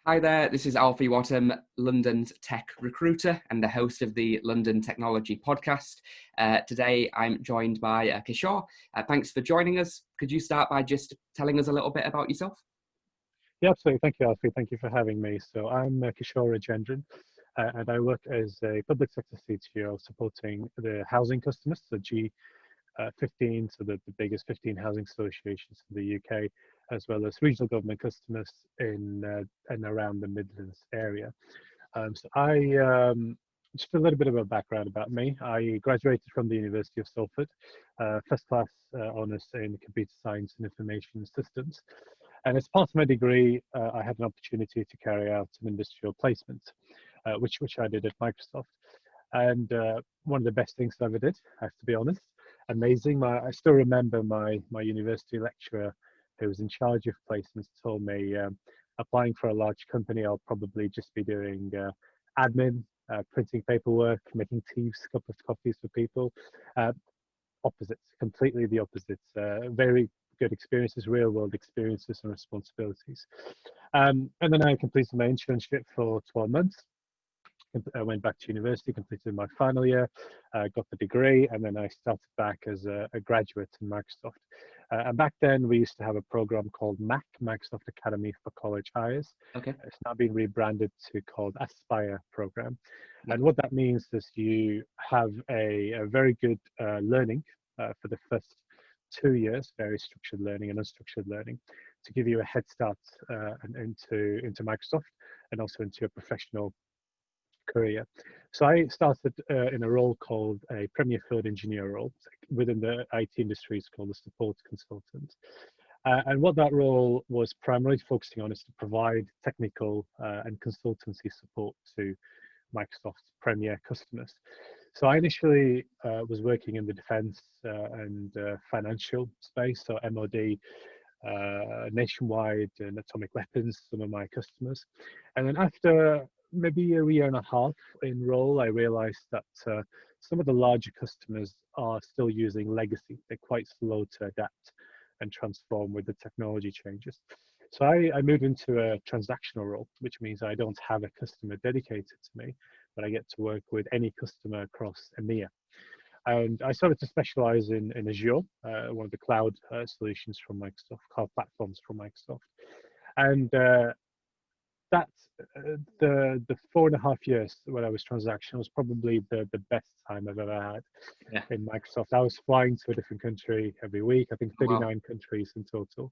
Hi there, this is Alfie Whattam, London's tech recruiter and the host of the London Technology Podcast. Today I'm joined by Kishore. Thanks for joining us. Could you start by just telling us a little bit about yourself? Yeah, absolutely. Thank you, Alfie. Thank you for having me. So I'm Kishore Rajendran, and I work as a public sector CTO supporting the housing customers, so G15, so the biggest 15 housing associations in the UK, as well as regional government customers in and around the Midlands area. Just a little bit of a background about me. I graduated from the University of Salford, first class honours in computer science and information systems. And as part of my degree, I had an opportunity to carry out an industrial placement, which I did at Microsoft. And one of the best things I ever did, I have to be honest. Amazing. I still remember my university lecturer who was in charge of placements told me, applying for a large company, I'll probably just be doing admin, printing paperwork, making teas, cup of coffees for people. Opposites, completely the opposites. Very good experiences, real world experiences and responsibilities. And then I completed my internship for 12 months. I went back to university, completed my final year, got the degree, and then I started back as a graduate in Microsoft. And back then, we used to have a program called MAC, Microsoft Academy for College Hires. Okay. It's now been rebranded to called Aspire program. Yeah. And what that means is you have a very good learning for the first 2 years, very structured learning and unstructured learning, to give you a head start into Microsoft and also into a professional career. So I started in a role called a Premier Field Engineer role within the IT industry. It's called a support consultant. And what that role was primarily focusing on is to provide technical and consultancy support to Microsoft's premier customers. So I initially was working in the defense and financial space, so MOD, nationwide and atomic weapons, some of my customers. And then after maybe a year and a half in role, I realized that some of the larger customers are still using legacy. They're quite slow to adapt and transform with the technology changes. So I moved into a transactional role, which means I don't have a customer dedicated to me, but I get to work with any customer across EMEA. And I started to specialize in Azure, one of the cloud solutions from Microsoft, cloud platforms from Microsoft. And that's the 4.5 years when I was transactional was probably the best time I've ever had in Microsoft. I was flying to a different country every week, I think 39 countries in total.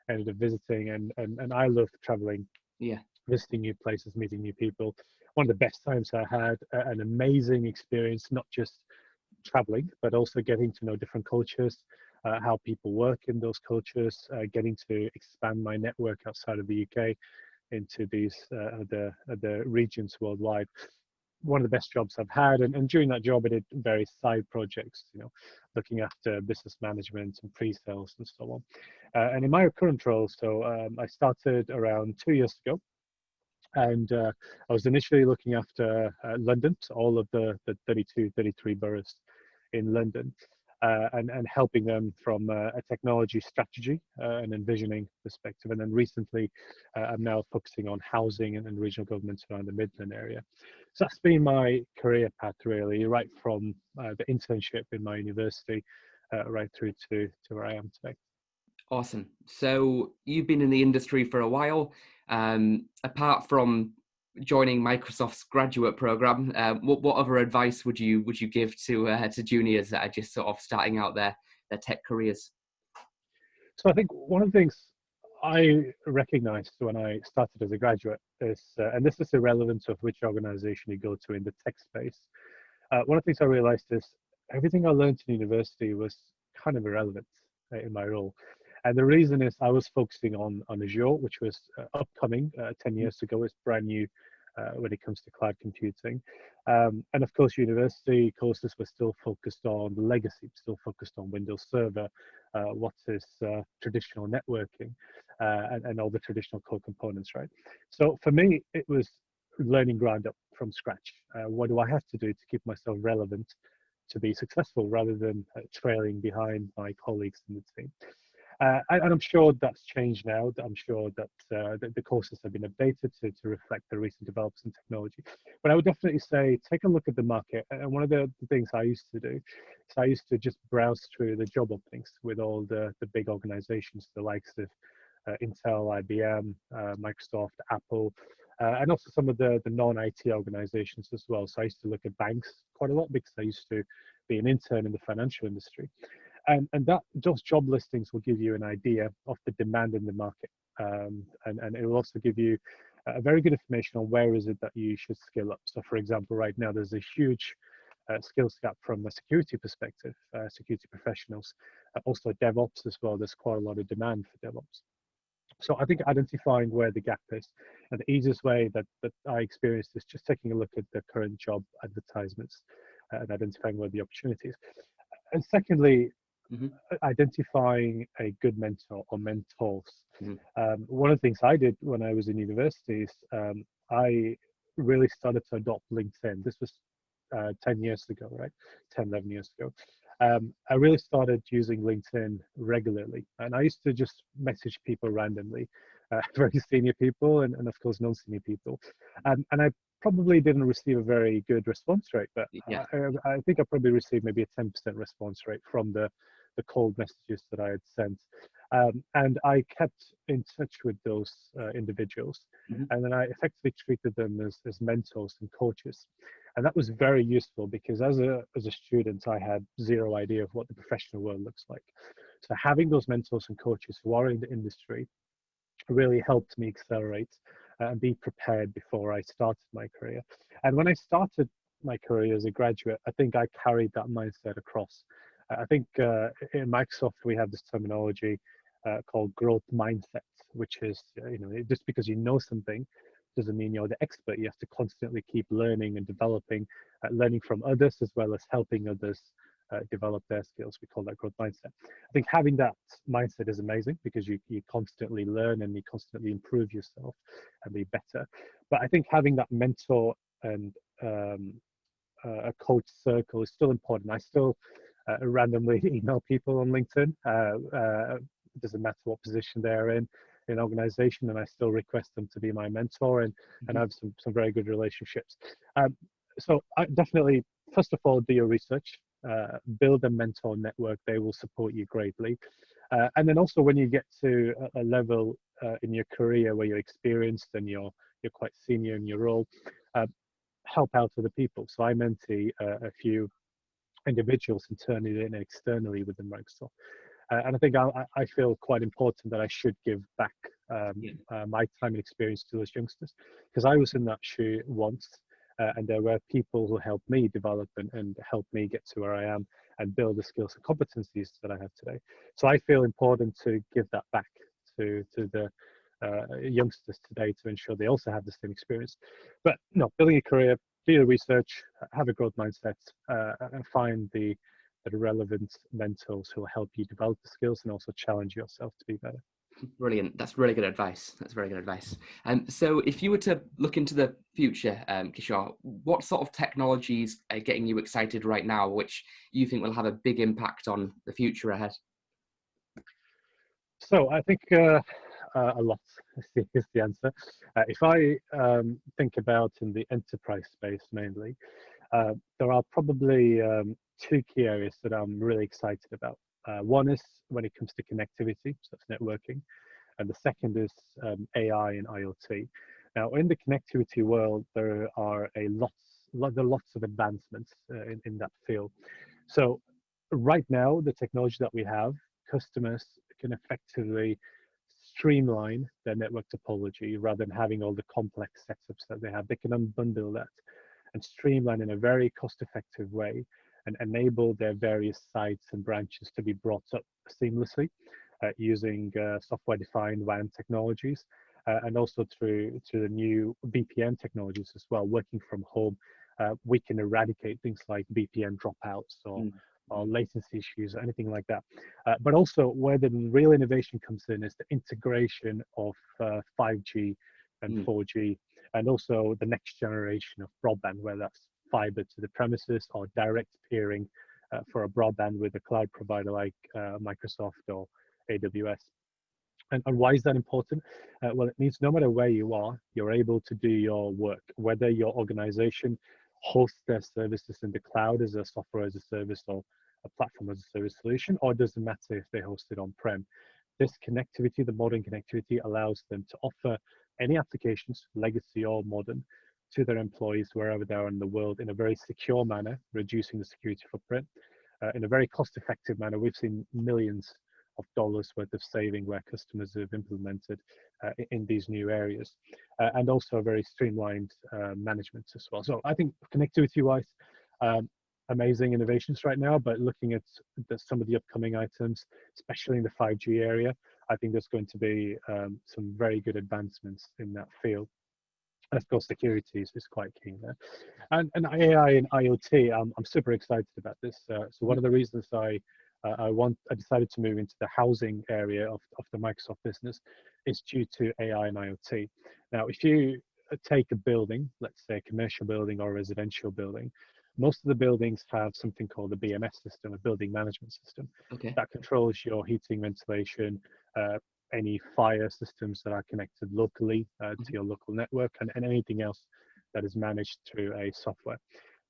Ended up visiting, and I love traveling, visiting new places, meeting new people. One of the best times I had, an amazing experience, not just traveling, but also getting to know different cultures, how people work in those cultures, getting to expand my network outside of the UK into these other regions worldwide. One of the best jobs I've had, and during that job I did various side projects, looking after business management and pre-sales and so on. And in my current role, I started around 2 years ago, and I was initially looking after London, so all of the 33 boroughs in London, and helping them from a technology strategy and envisioning perspective. And then recently, I'm now focusing on housing and regional governments around the Midland area. So that's been my career path, really, right from the internship in my university right through to where I am today. Awesome. So you've been in the industry for a while. Apart from joining Microsoft's graduate program, what other advice would you give to juniors that are just sort of starting out their tech careers? So I think one of the things I recognized when I started as a graduate is, and this is irrelevant of which organization you go to in the tech space, one of the things I realized is everything I learned in university was kind of irrelevant in my role. And the reason is I was focusing on Azure, which was upcoming 10 years ago. It's brand new when it comes to cloud computing. And of course, university courses were still focused on the legacy, still focused on Windows Server, what is traditional networking, and all the traditional core components, right? So for me, it was learning ground up from scratch. What do I have to do to keep myself relevant to be successful rather than trailing behind my colleagues in the team? And I'm sure that's changed now. I'm sure that the courses have been updated to reflect the recent developments in technology. But I would definitely say take a look at the market. And one of the things I used to do is I used to just browse through the job openings with all the big organizations, the likes of Intel, IBM, Microsoft, Apple, and also some of the non-IT organizations as well. So I used to look at banks quite a lot because I used to be an intern in the financial industry. And that those job listings will give you an idea of the demand in the market. And it will also give you a very good information on where is it that you should skill up. So for example, right now there's a huge skills gap from a security perspective, security professionals, also DevOps as well. There's quite a lot of demand for DevOps. So I think identifying where the gap is, and the easiest way that I experienced is just taking a look at the current job advertisements and identifying where the opportunity is. And secondly, Mm-hmm. identifying a good mentor or mentors. Mm-hmm. One of the things I did when I was in university is I really started to adopt LinkedIn. This was 10 years ago, right? 10, 11 years ago. I really started using LinkedIn regularly. And I used to just message people randomly, very senior people and of course, non-senior people. And I probably didn't receive a very good response rate, but Yeah. I think I probably received maybe a 10% response rate from the cold messages that I had sent. And I kept in touch with those individuals. Mm-hmm. And then I effectively treated them as mentors and coaches. And that was very useful because as a student, I had zero idea of what the professional world looks like. So having those mentors and coaches who are in the industry really helped me accelerate and be prepared before I started my career. And when I started my career as a graduate, I think I carried that mindset across. I think in Microsoft we have this terminology called growth mindset, which is just because you know something doesn't mean you're the expert. You have to constantly keep learning and developing, learning from others as well as helping others develop their skills. We call that growth mindset. I think having that mindset is amazing because you constantly learn and you constantly improve yourself and be better. But I think having that mentor and a coach circle is still important. I still randomly email people on LinkedIn. It doesn't matter what position they're in an organization, and I still request them to be my mentor and have some very good relationships. So I definitely, first of all, do your research, build a mentor network. They will support you greatly. And then also when you get to a level in your career where you're experienced and you're quite senior in your role, help out other people. So I mentee a few individuals internally and externally within Microsoft. And I think I feel quite important that I should give back my time and experience to those youngsters, because I was in that shoe once, and there were people who helped me develop and helped me get to where I am and build the skills and competencies that I have today. So I feel important to give that back to the youngsters today to ensure they also have the same experience. But building a career, do your research, have a growth mindset, and find the relevant mentors who will help you develop the skills and also challenge yourself to be better. Brilliant. That's really good advice. That's very good advice. So if you were to look into the future, Kishore, what sort of technologies are getting you excited right now, which you think will have a big impact on the future ahead? So I think a lot is the answer. If I think about in the enterprise space mainly, there are probably two key areas that I'm really excited about. One is when it comes to connectivity, so that's networking, and the second is AI and IoT. Now, in the connectivity world, there are lots of advancements in that field. So right now, the technology that we have, customers can effectively streamline their network topology rather than having all the complex setups that they have. They can unbundle that and streamline in a very cost-effective way and enable their various sites and branches to be brought up seamlessly using software-defined WAN technologies and also through the new VPN technologies as well. Working from home, we can eradicate things like VPN dropouts or latency issues, anything like that. But also where the real innovation comes in is the integration of 5G and 4G, and also the next generation of broadband, whether that's fiber to the premises or direct peering for a broadband with a cloud provider like Microsoft or AWS. And why is that important? Well, it means no matter where you are, you're able to do your work, whether your organization hosts their services in the cloud as a software as a service or a platform as a service solution, or it doesn't matter if they host it on-prem. This connectivity, the modern connectivity, allows them to offer any applications, legacy or modern, to their employees wherever they are in the world in a very secure manner, reducing the security footprint. In a very cost-effective manner. We've seen millions of dollars worth of saving where customers have implemented in these new areas, and also a very streamlined management as well. So I think connectivity-wise, amazing innovations right now, but looking at some of the upcoming items, especially in the 5G area, I think there's going to be some very good advancements in that field. And of course, security is quite key there. And AI and IoT, I'm super excited about this. So one of the reasons I decided to move into the housing area of the Microsoft business is due to AI and IoT. Now, if you take a building, let's say a commercial building or a residential building, most of the buildings have something called a BMS system, a building management system, that controls your heating, ventilation, any fire systems that are connected locally to your local network, and anything else that is managed through a software.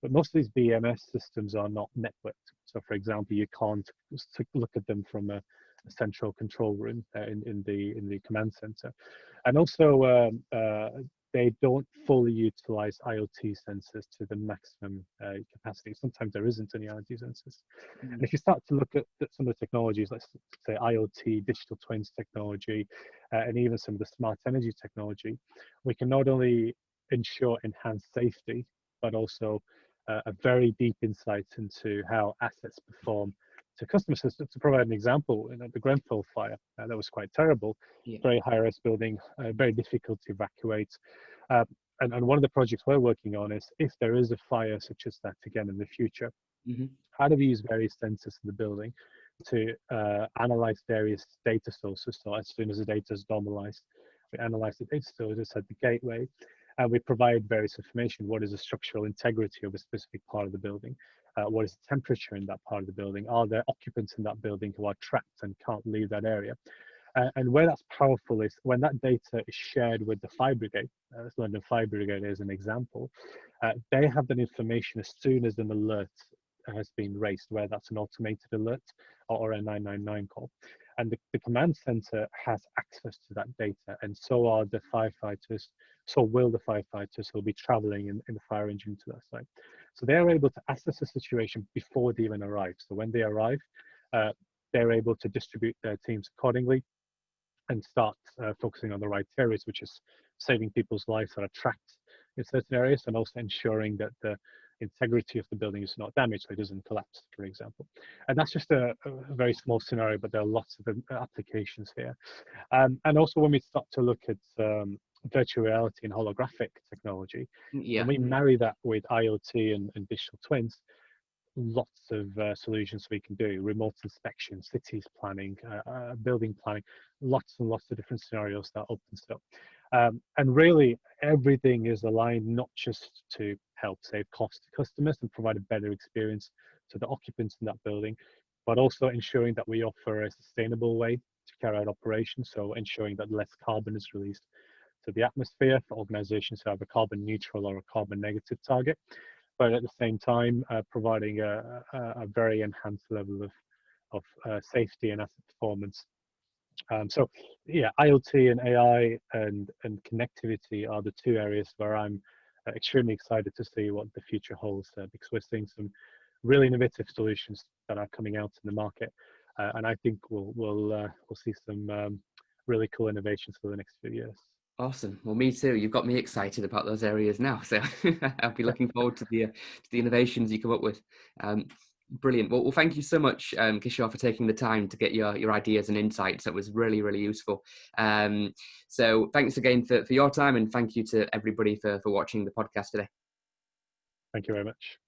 But most of these BMS systems are not networked. So for example, you can't look at them from a central control room in the command center. And also, they don't fully utilize IoT sensors to the maximum capacity. Sometimes there isn't any IoT sensors. And if you start to look at some of the technologies, let's say IoT, digital twins technology, and even some of the smart energy technology, we can not only ensure enhanced safety, but also a very deep insight into how assets perform to customers. To provide an example, the Grenfell fire, that was quite terrible, very high-rise building, very difficult to evacuate. And one of the projects we're working on is if there is a fire such as that again in the future, how do we use various sensors in the building to analyze various data sources? So as soon as the data is normalized, we analyze the data sources at the gateway, and we provide various information. What is the structural integrity of a specific part of the building? What is the temperature in that part of the building? Are there occupants in that building who are trapped and can't leave that area? And where that's powerful is when that data is shared with the fire brigade. London Fire Brigade is an example. They have that information as soon as an alert has been raised, where that's an automated alert or a 999 call. And the command center has access to that data, and so are the firefighters. So will the firefighters who will be traveling in the fire engine to that site. So they're able to assess the situation before they even arrive. So when they arrive, they're able to distribute their teams accordingly and start focusing on the right areas, which is saving people's lives that are trapped in certain areas, and also ensuring that the integrity of the building is not damaged, so it doesn't collapse, for example. And that's just a very small scenario, but there are lots of applications here. And also when we start to look at virtual reality and holographic technology, when we marry that with IoT and digital twins, lots of solutions we can do: remote inspection, cities planning, building planning, lots and lots of different scenarios that opens up. And really everything is aligned not just to help save costs to customers and provide a better experience to the occupants in that building, but also ensuring that we offer a sustainable way to carry out operations, so ensuring that less carbon is released to the atmosphere for organizations who have a carbon neutral or a carbon negative target, but at the same time providing a very enhanced level of safety and asset performance. So yeah, IoT and AI and connectivity are the two areas where I'm extremely excited to see what the future holds, because we're seeing some really innovative solutions that are coming out in the market, and I think we'll see some really cool innovations for the next few years. Awesome. Well, me too. You've got me excited about those areas now. So I'll be looking forward to the innovations you come up with. Brilliant. Well, thank you so much, Kishore, for taking the time to get your ideas and insights. That was really, really useful. So thanks again for your time, and thank you to everybody for watching the podcast today. Thank you very much.